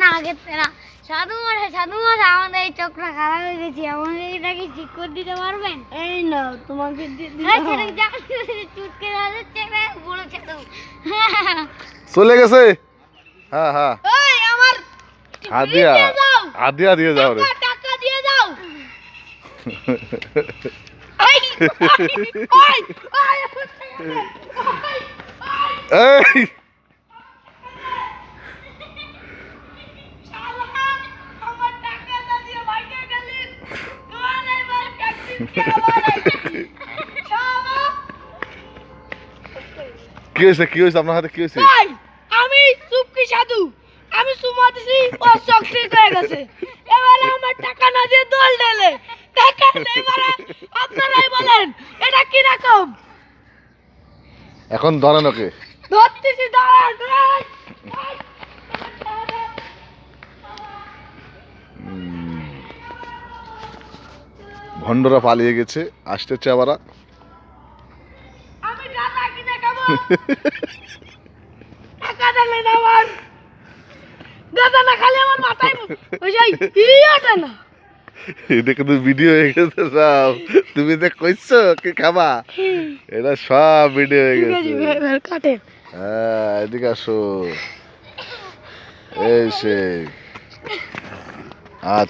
না গেছে না সাধু মশাই আমাদের এই চক্র খারাপ হয়ে গেছে আমাকে এটা কি ঠিক করে দিতে পারবেন? এই না তোমাকে চুটকে যাচ্ছে বড় সাধু চলে গেছে। হ্যাঁ হ্যাঁ ওই আমার হাদিয়া দিয়ে যাও রে। টাকা দিয়ে যাও। এই কি হয়েছে আপনার হাতে কি হয়েছে? আমি চুপকি সাধু আমি সুমা দিছি ও চকরি হয়ে গেছে এবারে আমার টাকা না দিয়ে দল ঢেলে টাকা নেই এবারে আপনারাই বলেন এটা কি রকম? এখন ধরেন ওকে। ধরতেছি দাঁড়ান ভন্ডরা পালিয়ে গেছে, আসতেছে আবার। আমি টাকা কিনে খাবো টাকা দিলে না আমার গাদা না খালি আমার মাথায় ওই যাই ইয়াটা না এটা কিন্তু ভিডিও হয়ে গেছে সব। তুমি যে কইছো কি খাবা, এটা সব ভিডিও হয়ে গেছে। কাটে হ্যাঁ এদিকে আসো। এই সেই আচ্ছা।